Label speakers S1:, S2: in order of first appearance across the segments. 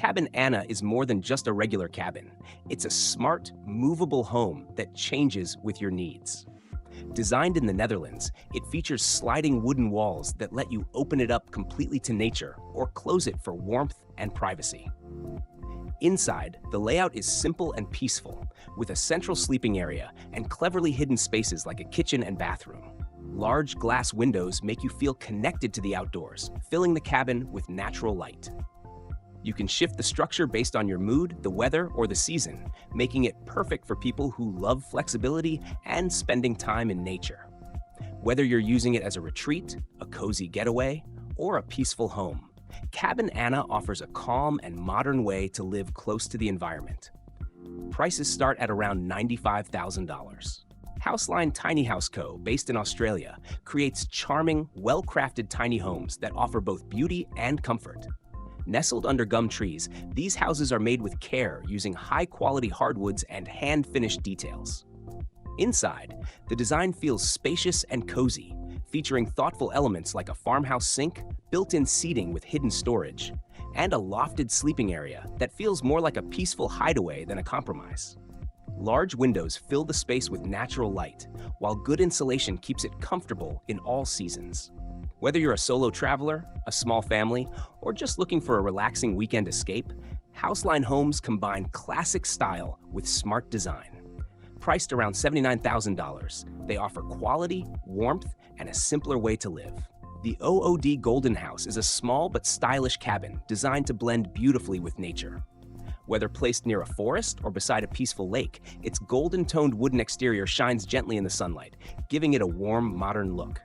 S1: Cabin Anna is more than just a regular cabin. It's a smart, movable home that changes with your needs. Designed in the Netherlands, it features sliding wooden walls that let you open it up completely to nature or close it for warmth and privacy. Inside, the layout is simple and peaceful, with a central sleeping area and cleverly hidden spaces like a kitchen and bathroom. Large glass windows make you feel connected to the outdoors, filling the cabin with natural light. You can shift the structure based on your mood, the weather, or the season, making it perfect for people who love flexibility and spending time in nature. Whether you're using it as a retreat, a cozy getaway, or a peaceful home, Cabin Anna offers a calm and modern way to live close to the environment. Prices start at around $95,000. Houseline Tiny House Co., based in Australia, creates charming, well-crafted tiny homes that offer both beauty and comfort. Nestled under gum trees, these houses are made with care using high-quality hardwoods and hand-finished details. Inside, the design feels spacious and cozy, featuring thoughtful elements like a farmhouse sink, built-in seating with hidden storage, and a lofted sleeping area that feels more like a peaceful hideaway than a compromise. Large windows fill the space with natural light, while good insulation keeps it comfortable in all seasons. Whether you're a solo traveler, a small family, or just looking for a relaxing weekend escape, Houseline homes combine classic style with smart design. Priced around $79,000, they offer quality, warmth, and a simpler way to live. The OOD Golden House is a small but stylish cabin designed to blend beautifully with nature. Whether placed near a forest or beside a peaceful lake, its golden-toned wooden exterior shines gently in the sunlight, giving it a warm, modern look.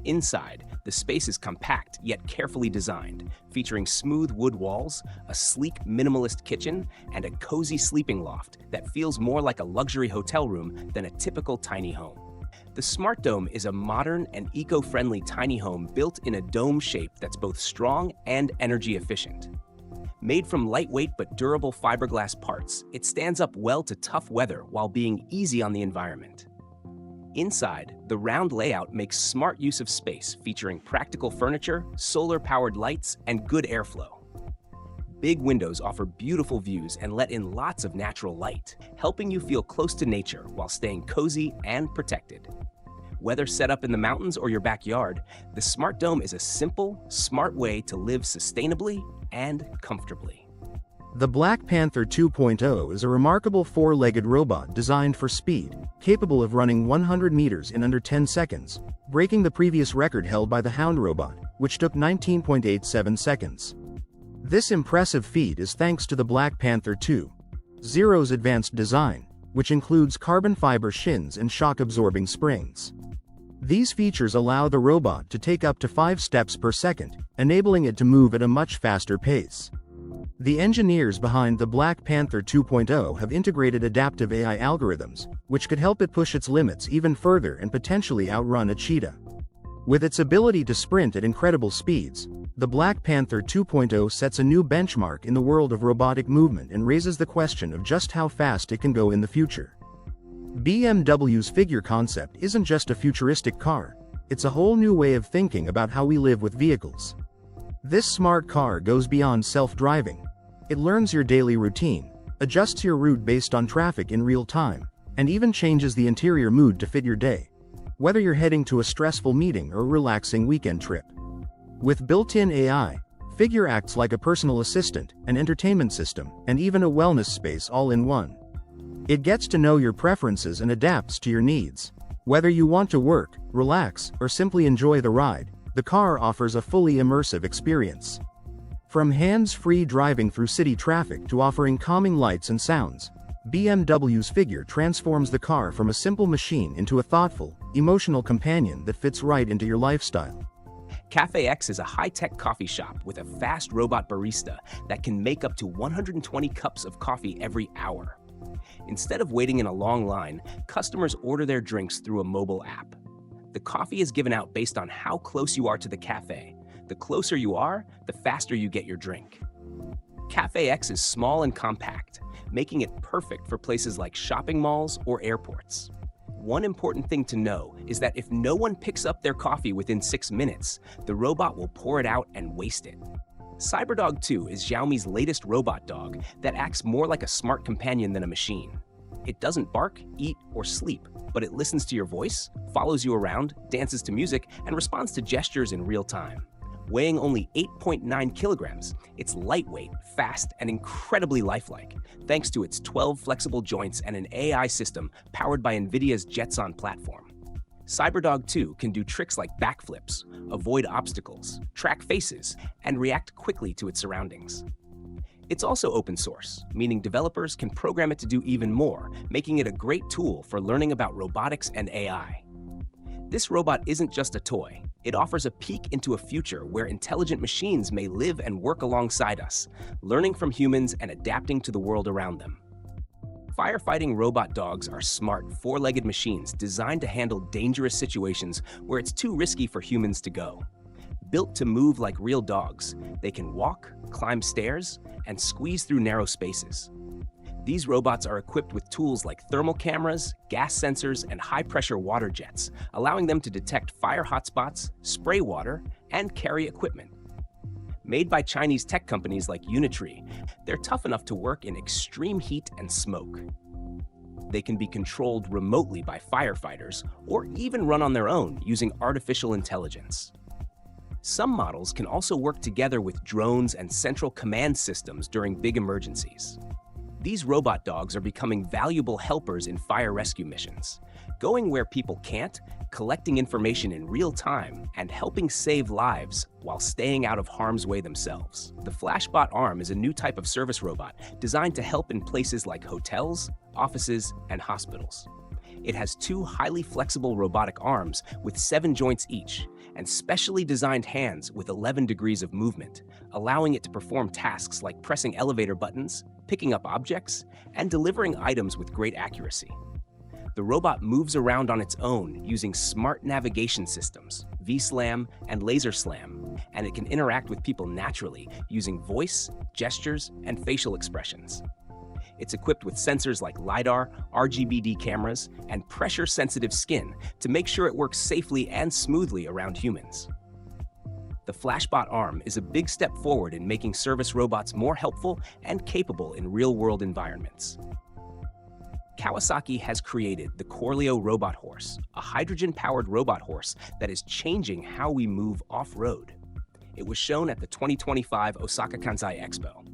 S1: Inside, the space is compact yet carefully designed, featuring smooth wood walls, a sleek minimalist kitchen, and a cozy sleeping loft that feels more like a luxury hotel room than a typical tiny home. The Smart Dome is a modern and eco-friendly tiny home built in a dome shape that's both strong and energy efficient. Made from lightweight but durable fiberglass parts, it stands up well to tough weather while being easy on the environment. Inside, the round layout makes smart use of space, featuring practical furniture, solar-powered lights, and good airflow. Big windows offer beautiful views and let in lots of natural light, helping you feel close to nature while staying cozy and protected. Whether set up in the mountains or your backyard, the Smart Dome is a simple, smart way to live sustainably and comfortably.
S2: The Black Panther 2.0 is a remarkable four-legged robot designed for speed, capable of running 100 meters in under 10 seconds, breaking the previous record held by the Hound robot, which took 19.87 seconds. This impressive feat is thanks to the Black Panther 2.0's advanced design, which includes carbon fiber shins and shock-absorbing springs. These features allow the robot to take up to 5 steps per second, enabling it to move at a much faster pace. The engineers behind the Black Panther 2.0 have integrated adaptive AI algorithms, which could help it push its limits even further and potentially outrun a cheetah. With its ability to sprint at incredible speeds, the Black Panther 2.0 sets a new benchmark in the world of robotic movement and raises the question of just how fast it can go in the future. BMW's figure concept isn't just a futuristic car, it's a whole new way of thinking about how we live with vehicles. This smart car goes beyond self-driving. It learns your daily routine, adjusts your route based on traffic in real time, and even changes the interior mood to fit your day, whether you're heading to a stressful meeting or a relaxing weekend trip. With built-in AI, Figure acts like a personal assistant, an entertainment system, and even a wellness space all in one. It gets to know your preferences and adapts to your needs. Whether you want to work, relax, or simply enjoy the ride, the car offers a fully immersive experience. From hands-free driving through city traffic to offering calming lights and sounds, BMW's Figure transforms the car from a simple machine into a thoughtful, emotional companion that fits right into your lifestyle.
S1: Cafe X is a high-tech coffee shop with a fast robot barista that can make up to 120 cups of coffee every hour. Instead of waiting in a long line, customers order their drinks through a mobile app. The coffee is given out based on how close you are to the cafe. The closer you are, the faster you get your drink. Cafe X is small and compact, making it perfect for places like shopping malls or airports. One important thing to know is that if no one picks up their coffee within 6 minutes, the robot will pour it out and waste it. CyberDog 2 is Xiaomi's latest robot dog that acts more like a smart companion than a machine. It doesn't bark, eat, or sleep, but it listens to your voice, follows you around, dances to music, and responds to gestures in real time. Weighing only 8.9 kilograms, it's lightweight, fast, and incredibly lifelike, thanks to its 12 flexible joints and an AI system powered by NVIDIA's Jetson platform. CyberDog 2 can do tricks like backflips, avoid obstacles, track faces, and react quickly to its surroundings. It's also open source, meaning developers can program it to do even more, making it a great tool for learning about robotics and AI. This robot isn't just a toy. It offers a peek into a future where intelligent machines may live and work alongside us, learning from humans and adapting to the world around them. Firefighting robot dogs are smart, four-legged machines designed to handle dangerous situations where it's too risky for humans to go. Built to move like real dogs, they can walk, climb stairs, and squeeze through narrow spaces. These robots are equipped with tools like thermal cameras, gas sensors, and high-pressure water jets, allowing them to detect fire hotspots, spray water, and carry equipment. Made by Chinese tech companies like Unitree, they're tough enough to work in extreme heat and smoke. They can be controlled remotely by firefighters or even run on their own using artificial intelligence. Some models can also work together with drones and central command systems during big emergencies. These robot dogs are becoming valuable helpers in fire rescue missions, going where people can't, collecting information in real time, and helping save lives while staying out of harm's way themselves. The FlashBot arm is a new type of service robot designed to help in places like hotels, offices, and hospitals. It has two highly flexible robotic arms with 7 joints each, and specially designed hands with 11 degrees of movement, allowing it to perform tasks like pressing elevator buttons, picking up objects, and delivering items with great accuracy. The robot moves around on its own using smart navigation systems, V-SLAM and Laser SLAM, and it can interact with people naturally using voice, gestures, and facial expressions. It's equipped with sensors like LiDAR, RGBD cameras, and pressure-sensitive skin to make sure it works safely and smoothly around humans. The FlashBot arm is a big step forward in making service robots more helpful and capable in real-world environments. Kawasaki has created the Corleo Robot Horse, a hydrogen-powered robot horse that is changing how we move off-road. It was shown at the 2025 Osaka Kansai Expo.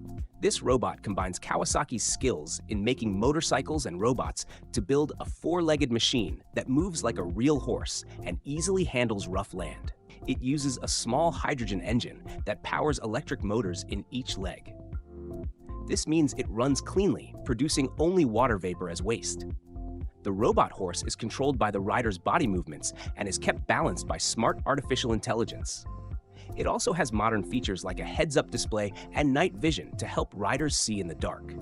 S1: This robot combines Kawasaki's skills in making motorcycles and robots to build a 4-legged machine that moves like a real horse and easily handles rough land. It uses a small hydrogen engine that powers electric motors in each leg. This means it runs cleanly, producing only water vapor as waste. The robot horse is controlled by the rider's body movements and is kept balanced by smart artificial intelligence. It also has modern features like a heads-up display and night vision to help riders see in the dark.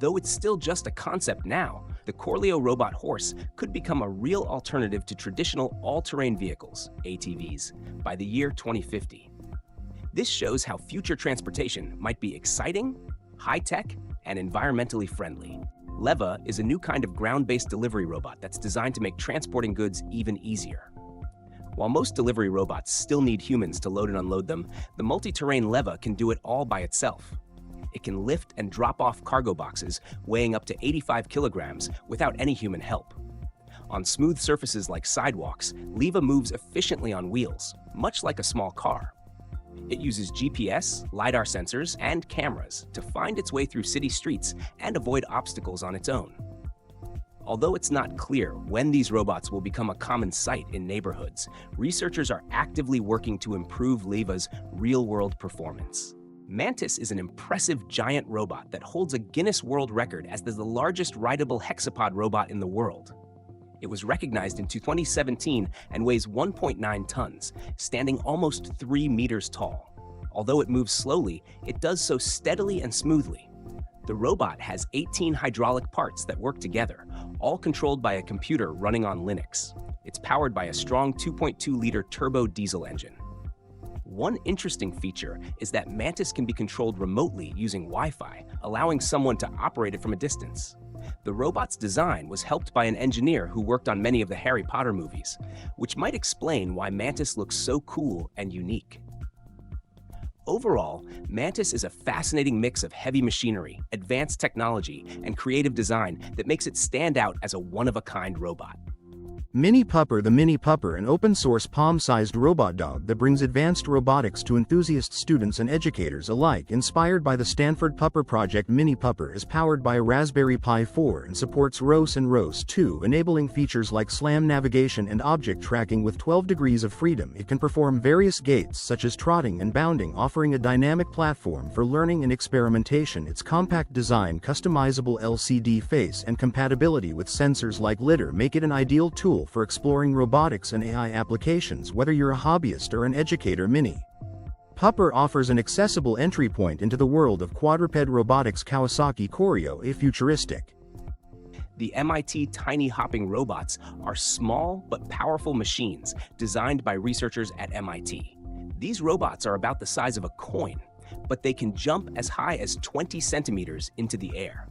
S1: Though it's still just a concept now, the Corleo Robot Horse could become a real alternative to traditional all-terrain vehicles, ATVs, by the year 2050. This shows how future transportation might be exciting, high-tech, and environmentally friendly. Leva is a new kind of ground-based delivery robot that's designed to make transporting goods even easier. While most delivery robots still need humans to load and unload them, the multi-terrain Leva can do it all by itself. It can lift and drop off cargo boxes weighing up to 85 kilograms without any human help. On smooth surfaces like sidewalks, Leva moves efficiently on wheels, much like a small car. It uses GPS, LiDAR sensors, and cameras to find its way through city streets and avoid obstacles on its own. Although it's not clear when these robots will become a common sight in neighborhoods, researchers are actively working to improve Leva's real-world performance. Mantis is an impressive giant robot that holds a Guinness World Record as the largest rideable hexapod robot in the world. It was recognized in 2017 and weighs 1.9 tons, standing almost 3 meters tall. Although it moves slowly, it does so steadily and smoothly. The robot has 18 hydraulic parts that work together, all controlled by a computer running on Linux. It's powered by a strong 2.2-liter turbo diesel engine. One interesting feature is that Mantis can be controlled remotely using Wi-Fi, allowing someone to operate it from a distance. The robot's design was helped by an engineer who worked on many of the Harry Potter movies, which might explain why Mantis looks so cool and unique. Overall, Mantis is a fascinating mix of heavy machinery, advanced technology, and creative design that makes it stand out as a one-of-a-kind robot.
S2: Mini Pupper. The Mini Pupper, an open-source palm-sized robot dog that brings advanced robotics to enthusiast students and educators alike. Inspired by the Stanford Pupper project, Mini Pupper is powered by a Raspberry Pi 4 and supports ROS and ROS 2, enabling features like SLAM navigation and object tracking with 12 degrees of freedom. It can perform various gaits such as trotting and bounding, offering a dynamic platform for learning and experimentation. Its compact design, customizable LCD face, and compatibility with sensors like lidar make it an ideal tool for exploring robotics and AI applications. Whether you're a hobbyist or an educator, Mini Pupper offers an accessible entry point into the world of quadruped robotics. Kawasaki Choreo, a futuristic.
S1: The MIT Tiny Hopping Robots are small but powerful machines designed by researchers at MIT. These robots are about the size of a coin, but they can jump as high as 20 centimeters into the air.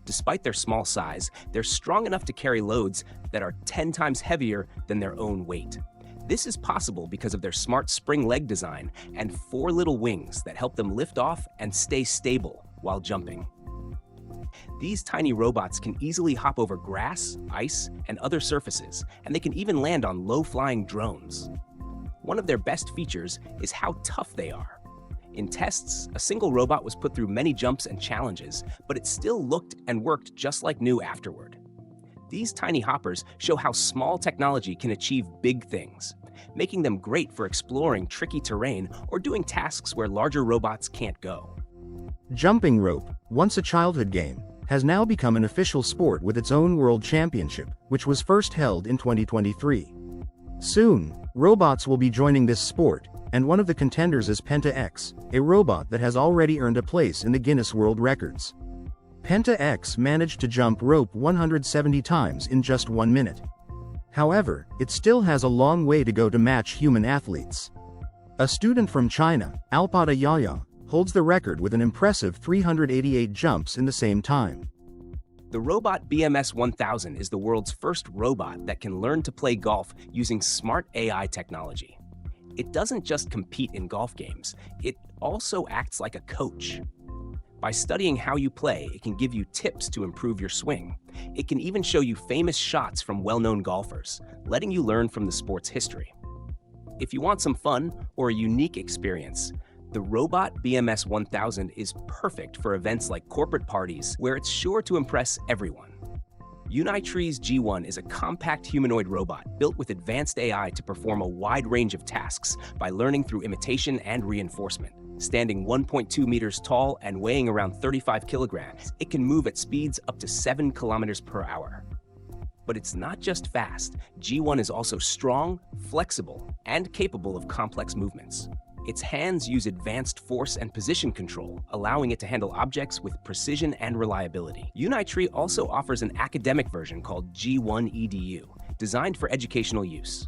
S1: Despite their small size, they're strong enough to carry loads that are 10 times heavier than their own weight. This is possible because of their smart spring leg design and 4 little wings that help them lift off and stay stable while jumping. These tiny robots can easily hop over grass, ice, and other surfaces, and they can even land on low-flying drones. One of their best features is how tough they are. In tests, a single robot was put through many jumps and challenges, but it still looked and worked just like new afterward. These tiny hoppers show how small technology can achieve big things, making them great for exploring tricky terrain or doing tasks where larger robots can't go.
S2: Jumping rope, once a childhood game, has now become an official sport with its own world championship, which was first held in 2023. Soon, robots will be joining this sport, and one of the contenders is Penta X, a robot that has already earned a place in the Guinness World Records. Penta X managed to jump rope 170 times in just 1 minute. However, it still has a long way to go to match human athletes. A student from China, Alpada Yaya, holds the record with an impressive 388 jumps in the same time.
S1: The robot BMS 1000 is the world's first robot that can learn to play golf using smart AI technology. It doesn't just compete in golf games, it also acts like a coach. By studying how you play, it can give you tips to improve your swing. It can even show you famous shots from well-known golfers, letting you learn from the sport's history. If you want some fun or a unique experience, the Robot BMS 1000 is perfect for events like corporate parties, where it's sure to impress everyone. Unitree's G1 is a compact humanoid robot built with advanced AI to perform a wide range of tasks by learning through imitation and reinforcement. Standing 1.2 meters tall and weighing around 35 kilograms, it can move at speeds up to 7 kilometers per hour. But it's not just fast. G1 is also strong, flexible, and capable of complex movements. Its hands use advanced force and position control, allowing it to handle objects with precision and reliability. Unitree also offers an academic version called G1 EDU, designed for educational use.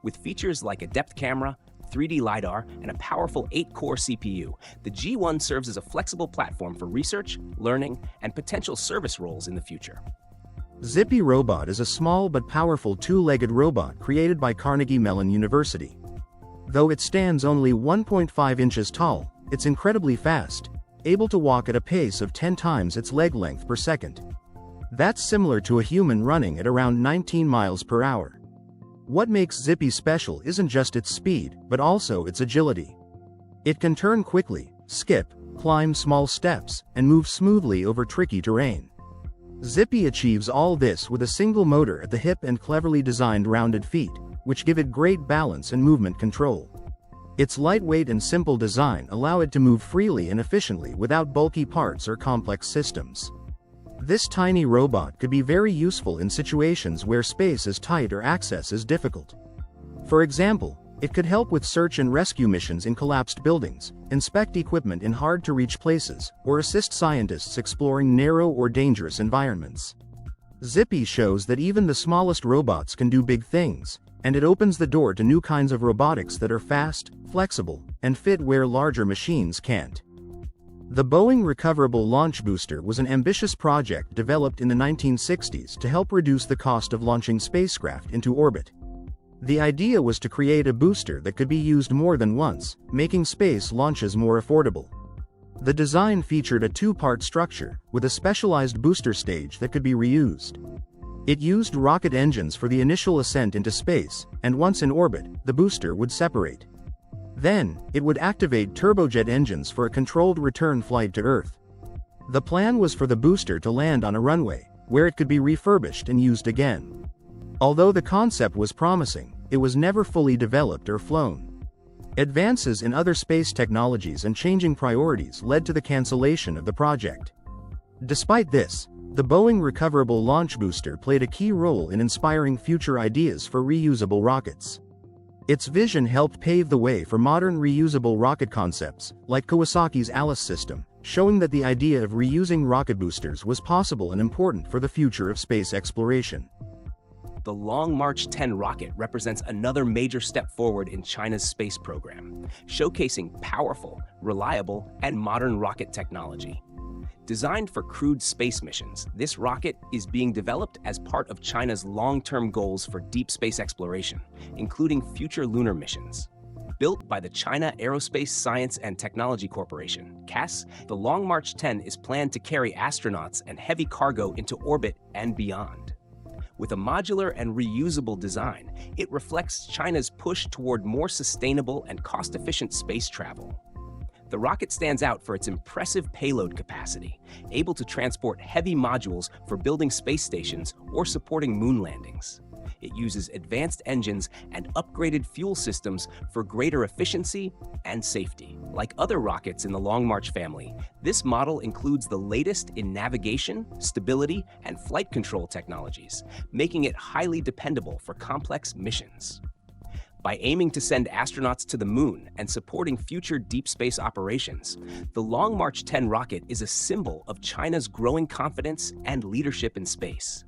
S1: With features like a depth camera, 3D LiDAR, and a powerful 8-core CPU, the G1 serves as a flexible platform for research, learning, and potential service roles in the future.
S2: Zippy Robot is a small but powerful 2-legged robot created by Carnegie Mellon University. Though it stands only 1.5 inches tall, it's incredibly fast, able to walk at a pace of 10 times its leg length per second. That's similar to a human running at around 19 miles per hour. What makes Zippy special isn't just its speed, but also its agility. It can turn quickly, skip, climb small steps, and move smoothly over tricky terrain. Zippy achieves all this with a single motor at the hip and cleverly designed rounded feet, which give it great balance and movement control. Its lightweight and simple design allow it to move freely and efficiently without bulky parts or complex systems. This tiny robot could be very useful in situations where space is tight or access is difficult. For example, it could help with search and rescue missions in collapsed buildings, inspect equipment in hard-to-reach places, or assist scientists exploring narrow or dangerous environments. Zippy shows that even the smallest robots can do big things, and it opens the door to new kinds of robotics that are fast, flexible, and fit where larger machines can't. The Boeing Recoverable Launch Booster was an ambitious project developed in the 1960s to help reduce the cost of launching spacecraft into orbit. The idea was to create a booster that could be used more than once, making space launches more affordable. The design featured a two-part structure, with a specialized booster stage that could be reused. It used rocket engines for the initial ascent into space, and once in orbit, the booster would separate. Then, it would activate turbojet engines for a controlled return flight to Earth. The plan was for the booster to land on a runway, where it could be refurbished and used again. Although the concept was promising, it was never fully developed or flown. Advances in other space technologies and changing priorities led to the cancellation of the project. Despite this, the Boeing recoverable launch booster played a key role in inspiring future ideas for reusable rockets. Its vision helped pave the way for modern reusable rocket concepts, like Kawasaki's Alice system, showing that the idea of reusing rocket boosters was possible and important for the future of space exploration.
S1: The Long March 10 rocket represents another major step forward in China's space program, showcasing powerful, reliable, and modern rocket technology. Designed for crewed space missions, this rocket is being developed as part of China's long-term goals for deep space exploration, including future lunar missions. Built by the China Aerospace Science and Technology Corporation, CAS, the Long March 10 is planned to carry astronauts and heavy cargo into orbit and beyond. With a modular and reusable design, it reflects China's push toward more sustainable and cost-efficient space travel. The rocket stands out for its impressive payload capacity, able to transport heavy modules for building space stations or supporting moon landings. It uses advanced engines and upgraded fuel systems for greater efficiency and safety. Like other rockets in the Long March family, this model includes the latest in navigation, stability, and flight control technologies, making it highly dependable for complex missions. By aiming to send astronauts to the moon and supporting future deep space operations, the Long March 10 rocket is a symbol of China's growing confidence and leadership in space.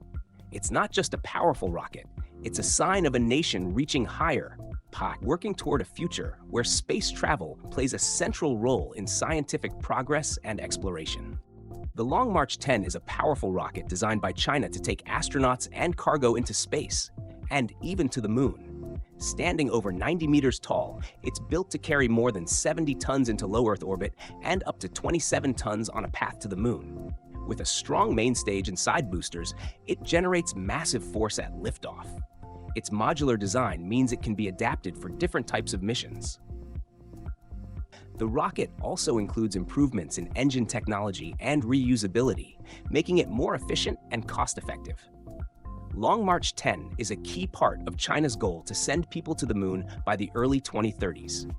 S1: It's not just a powerful rocket, it's a sign of a nation reaching higher, working toward a future where space travel plays a central role in scientific progress and exploration. The Long March 10 is a powerful rocket designed by China to take astronauts and cargo into space, and even to the moon. Standing over 90 meters tall, it's built to carry more than 70 tons into low Earth orbit and up to 27 tons on a path to the moon. With a strong main stage and side boosters, it generates massive force at liftoff. Its modular design means it can be adapted for different types of missions. The rocket also includes improvements in engine technology and reusability, making it more efficient and cost-effective. Long March 10 is a key part of China's goal to send people to the moon by the early 2030s.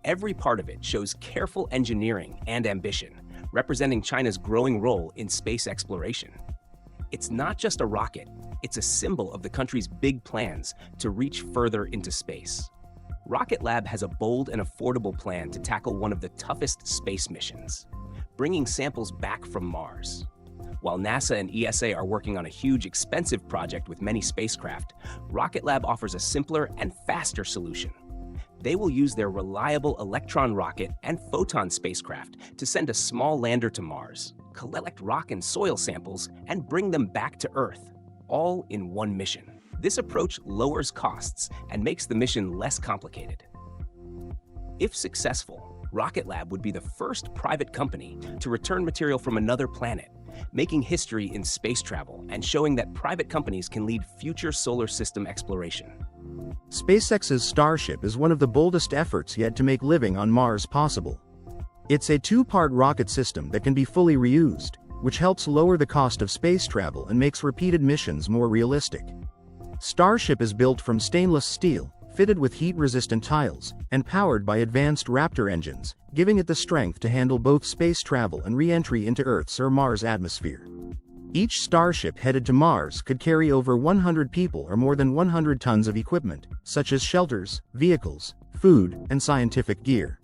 S1: Every part of it shows careful engineering and ambition, representing China's growing role in space exploration. It's not just a rocket, it's a symbol of the country's big plans to reach further into space. Rocket Lab has a bold and affordable plan to tackle one of the toughest space missions, bringing samples back from Mars. While NASA and ESA are working on a huge, expensive project with many spacecraft, Rocket Lab offers a simpler and faster solution. They will use their reliable Electron rocket and Photon spacecraft to send a small lander to Mars, collect rock and soil samples, and bring them back to Earth, all in one mission. This approach lowers costs and makes the mission less complicated. If successful, Rocket Lab would be the first private company to return material from another planet, making history in space travel and showing that private companies can lead future solar system exploration.
S2: SpaceX's Starship is one of the boldest efforts yet to make living on Mars possible. It's a two-part rocket system that can be fully reused, which helps lower the cost of space travel and makes repeated missions more realistic. Starship is built from stainless steel, fitted with heat-resistant tiles, and powered by advanced Raptor engines, giving it the strength to handle both space travel and re-entry into Earth's or Mars' atmosphere. Each Starship headed to Mars could carry over 100 people or more than 100 tons of equipment, such as shelters, vehicles, food, and scientific gear.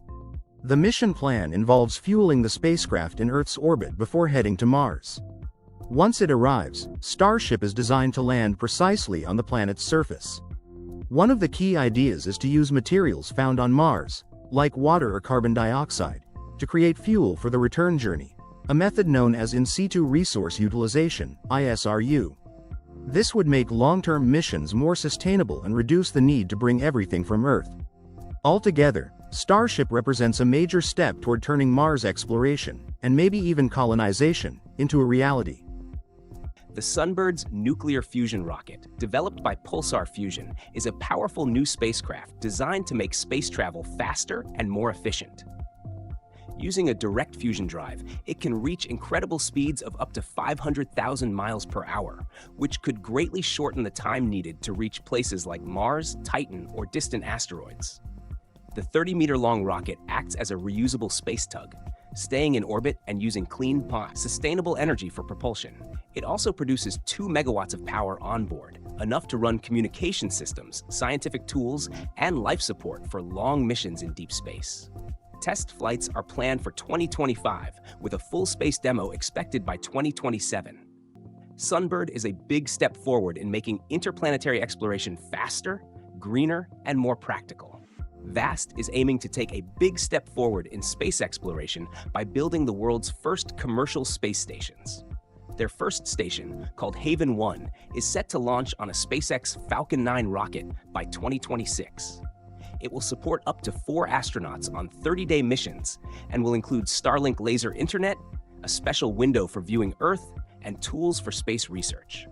S2: The mission plan involves fueling the spacecraft in Earth's orbit before heading to Mars. Once it arrives, Starship is designed to land precisely on the planet's surface. One of the key ideas is to use materials found on Mars, like water or carbon dioxide, to create fuel for the return journey, a method known as in situ resource utilization, ISRU. This would make long-term missions more sustainable and reduce the need to bring everything from Earth. Altogether, Starship represents a major step toward turning Mars exploration, and maybe even colonization, into a reality.
S1: The Sunbird's nuclear fusion rocket, developed by Pulsar Fusion, is a powerful new spacecraft designed to make space travel faster and more efficient. Using a direct fusion drive, it can reach incredible speeds of up to 500,000 miles per hour, which could greatly shorten the time needed to reach places like Mars, Titan, or distant asteroids. The 30-meter-long rocket acts as a reusable space tug, staying in orbit and using clean, sustainable energy for propulsion. It also produces 2 megawatts of power on board, enough to run communication systems, scientific tools, and life support for long missions in deep space. Test flights are planned for 2025, with a full space demo expected by 2027. Sunbird is a big step forward in making interplanetary exploration faster, greener, and more practical. VAST is aiming to take a big step forward in space exploration by building the world's first commercial space stations. Their first station, called Haven 1, is set to launch on a SpaceX Falcon 9 rocket by 2026. It will support up to 4 astronauts on 30-day missions and will include Starlink laser internet, a special window for viewing Earth, and tools for space research.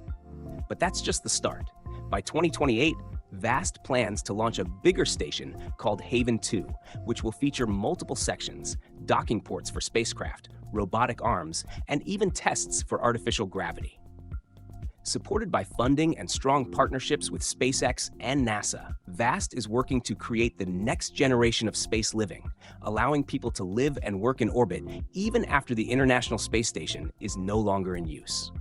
S1: But that's just the start. By 2028, VAST plans to launch a bigger station called Haven 2, which will feature multiple sections, docking ports for spacecraft, robotic arms, and even tests for artificial gravity. Supported by funding and strong partnerships with SpaceX and NASA, VAST is working to create the next generation of space living, allowing people to live and work in orbit even after the International Space Station is no longer in use.